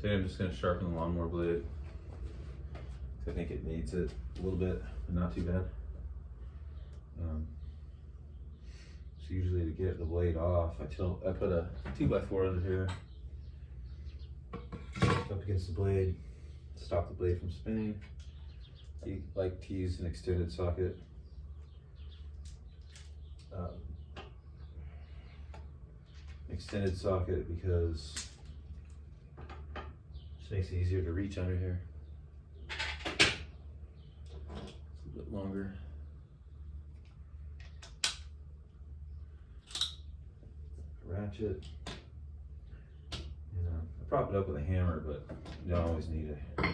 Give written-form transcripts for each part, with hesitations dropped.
Today I'm just going to sharpen the lawnmower blade. I think it needs it a little bit, but not too bad. So usually to get the blade off, I put a 2x4 under here, up against the blade, stop the blade from spinning. You like to use an extended socket. Extended socket because it just makes it easier to reach under here. It's a bit longer. Ratchet. And, I prop it up with a hammer, but you don't always need a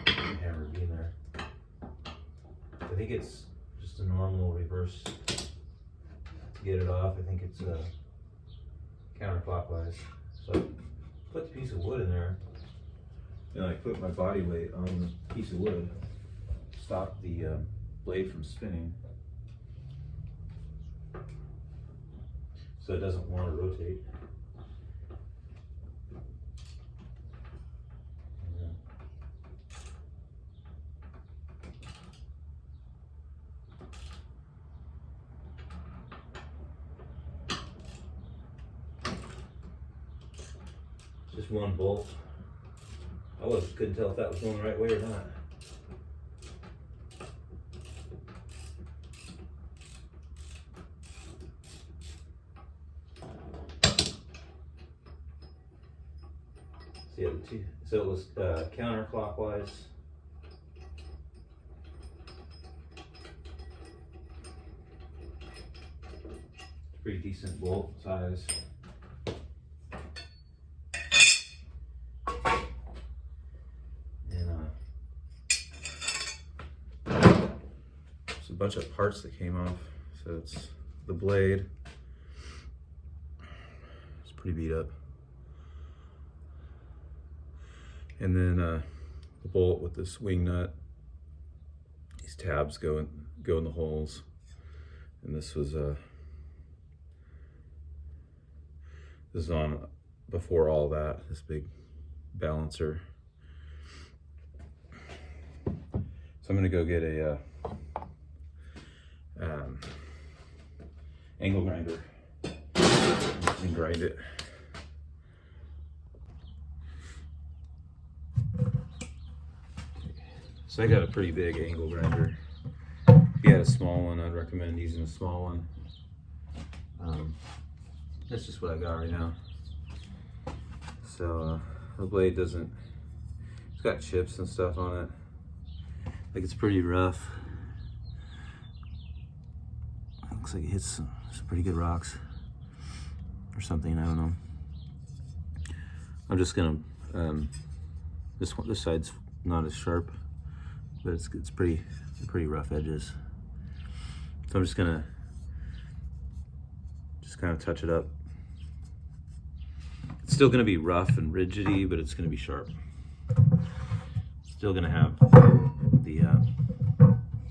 hammer to be in there. I think it's just a normal reverse to get it off. I think it's counterclockwise. So I put the piece of wood in there, and I put my body weight on the piece of wood, stop the blade from spinning, so it doesn't want to rotate. Just one bolt. I couldn't tell if that was going the right way or not. So it was counterclockwise. It's pretty decent bolt size. A bunch of parts that came off. So it's the blade. It's pretty beat up. And then the bolt with this wing nut. These tabs go in the holes. And this was on before all that. This big balancer. So I'm gonna go get a angle grinder and grind it. So I got a pretty big angle grinder. If you had a small one, I'd recommend using a small one. That's just what I got right now. So the blade doesn't, it's got chips and stuff on it. Like it's pretty rough. Looks like it hits some pretty good rocks or something, I don't know. I'm just gonna, this side's not as sharp, but it's pretty rough edges. So I'm just gonna kind of touch it up. It's still gonna be rough and rigidy, but it's gonna be sharp. Still gonna have the,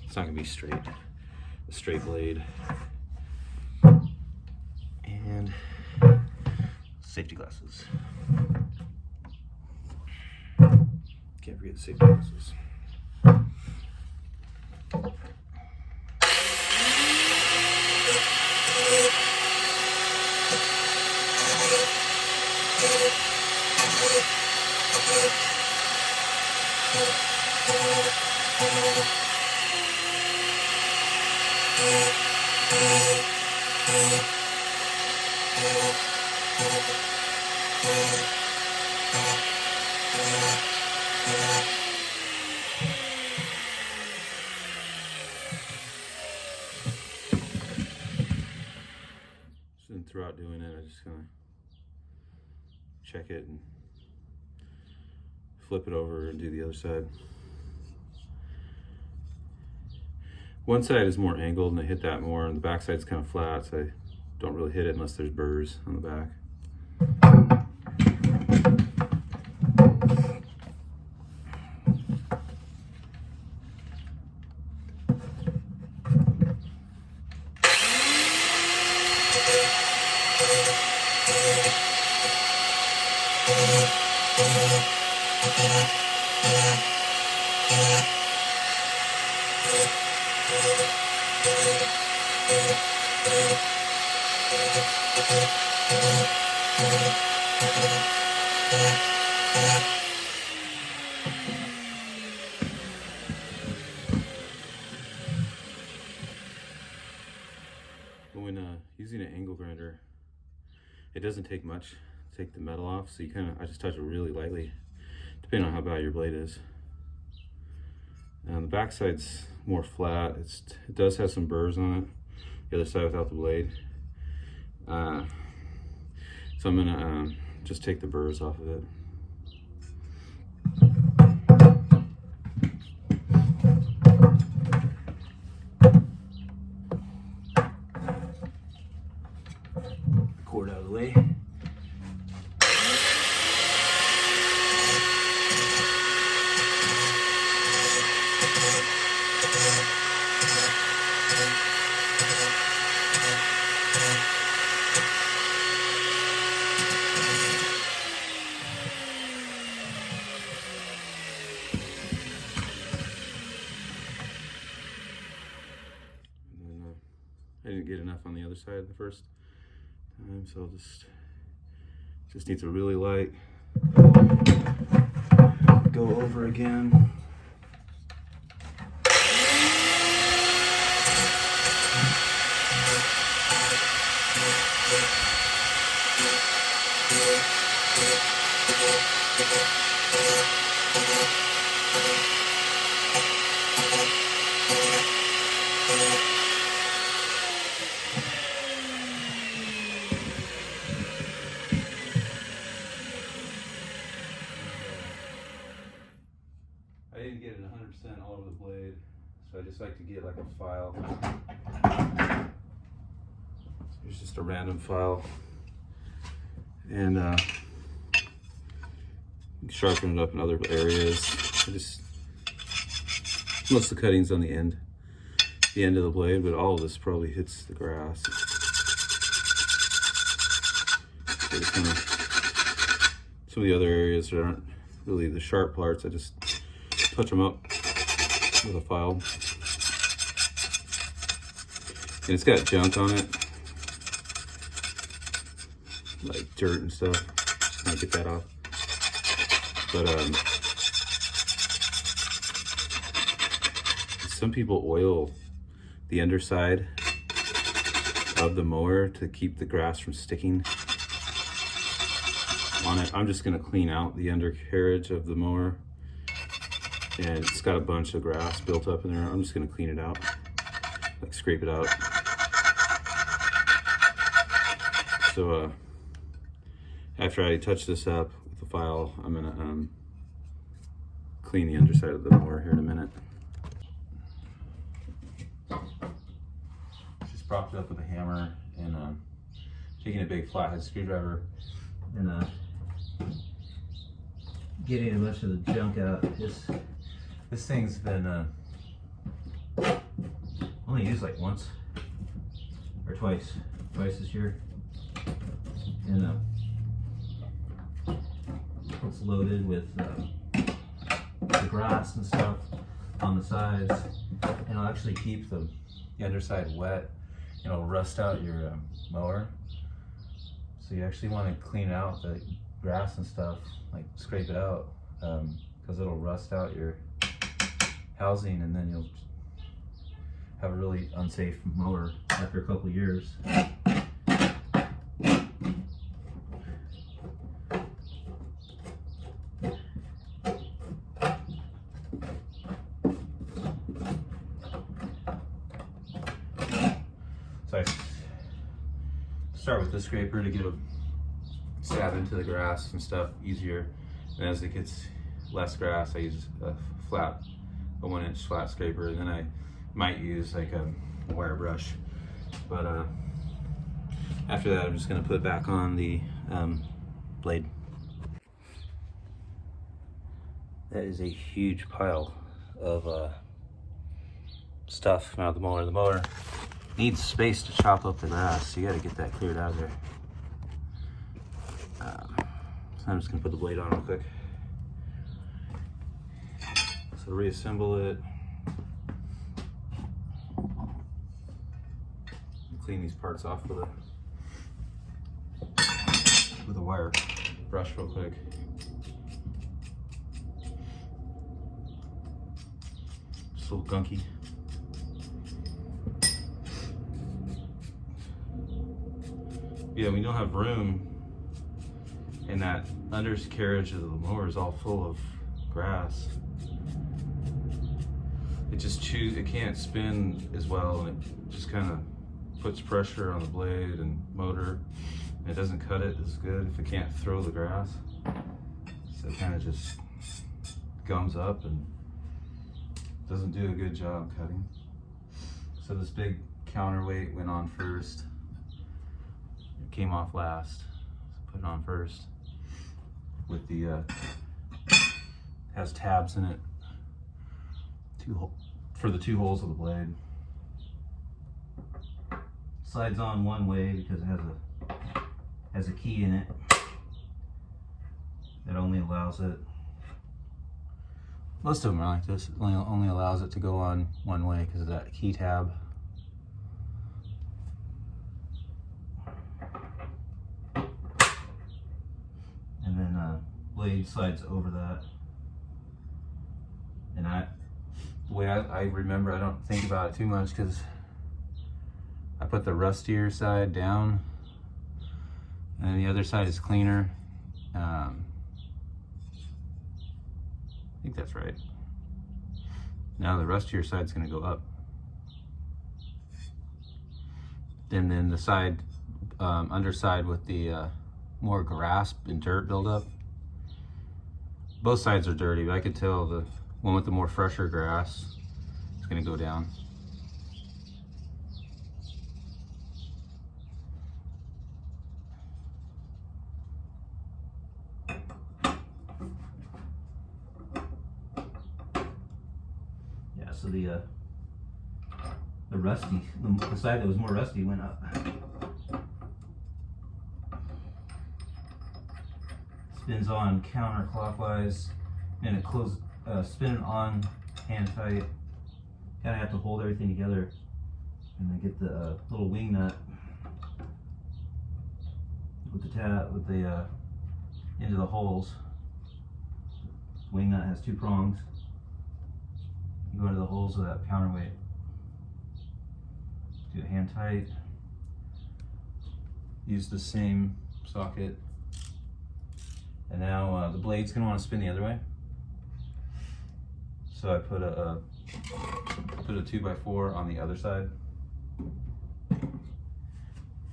it's not gonna be straight, a straight blade. And safety glasses. Can't forget the safety glasses. And throughout doing it, I just kind of check it and flip it over and do the other side. One side is more angled and I hit that more, and the back side's kind of flat, so I don't really hit it unless there's burrs on the back. So When using an angle grinder, it doesn't take much to take the metal off, so I just touch it really lightly, depending on how bad your blade is. And the back side's more flat. It does have some burrs on it, the other side without the blade. So I'm gonna just take the burrs off of it. Cord out of the way. I didn't get enough on the other side the first time, so I'll just need to really light go over again. I didn't get it 100% all over the blade, so I just like to get like a file. Here's just a random file, and sharpen it up in other areas. Most of the cutting's on the end of the blade, but all of this probably hits the grass. So some of the other areas that aren't really the sharp parts, I just touch them up with a file. And it's got junk on it, like dirt and stuff. Just want to get that off. But some people oil the underside of the mower to keep the grass from sticking on it. I'm just going to clean out the undercarriage of the mower, and it's got a bunch of grass built up in there. I'm just going to clean it out, like scrape it out. So after I touch this up with the file, I'm going to clean the underside of the mower here in a minute. Just propped it up with a hammer and taking a big flathead screwdriver and getting a bunch of the junk out. This thing's been only used like once or twice this year, and it's loaded with the grass and stuff on the sides, and it'll actually keep the underside wet, and it'll rust out your mower. So you actually want to clean out the grass and stuff, like scrape it out, because it'll rust out your housing, and then you'll have a really unsafe mower after a couple years. So I start with the scraper to get a stab into the grass and stuff easier, and as it gets less grass, I use a 1-inch flat scraper, and then I might use like a wire brush. But after that, I'm just going to put it back on the blade. That is a huge pile of stuff out of the mower. The mower needs space to chop up the grass, so you got to get that cleared out of there. So I'm just going to put the blade on real quick. So reassemble it. Clean these parts off with a wire. brush real quick. Just a little gunky. Yeah, we don't have room, and that undercarriage of the mower is all full of grass. It just it can't spin as well, and it just kind of puts pressure on the blade and motor. And it doesn't cut it as good if it can't throw the grass. So it kind of just gums up and doesn't do a good job cutting. So this big counterweight went on first. It came off last. So put it on first. With the has tabs in it. For the 2 holes of the blade. Slides on one way because it has a key in it that only allows it. Most of them are like this. It only allows it to go on one way because of that key tab. And then blade slides over that. And the way I remember, I don't think about it too much because I put the rustier side down and the other side is cleaner. I think that's right. Now the rustier side's gonna go up. And then the side, underside with the more grass and dirt buildup. Both sides are dirty, but I could tell the one with the more fresher grass is gonna go down. Yeah, so the rusty, the side that was more rusty went up. Spins on counterclockwise, and it closes, spin on hand tight. Kind of have to hold everything together, and then get the little wing nut with the into the holes. The wing nut has 2 prongs. You go into the holes of that counterweight. Do it hand tight. Use the same socket. And now the blade's gonna want to spin the other way. So I put a 2x4 on the other side,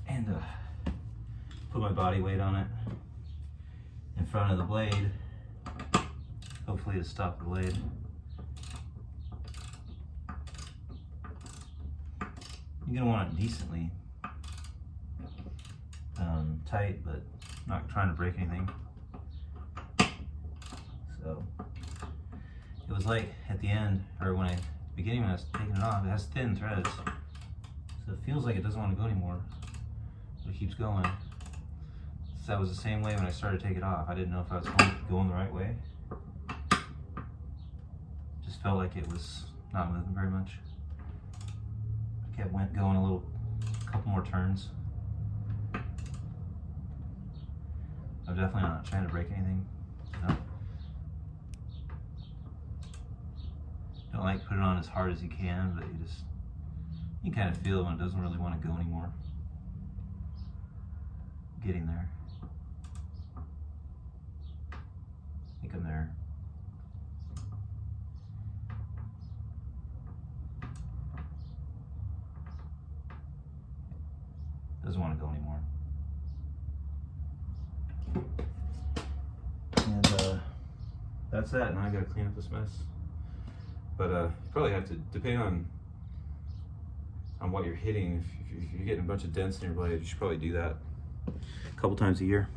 and put my body weight on it in front of the blade, hopefully to stop the blade. You're gonna want it decently tight, but not trying to break anything. So it was like at the end, or when beginning when I was taking it off, it has thin threads. So it feels like it doesn't want to go anymore, but it keeps going. So that was the same way when I started to take it off. I didn't know if I was going the right way. Just felt like it was not moving very much. I kept going a couple more turns. I'm definitely not trying to break anything. No. Don't like put it on as hard as you can, but you kind of feel it when it doesn't really want to go anymore. Getting there. I think I'm there. Doesn't want to go anymore. And that's that. Now I gotta clean up this mess. But you probably have to, depending on what you're hitting, if you're getting a bunch of dents in your blade, you should probably do that a couple times a year.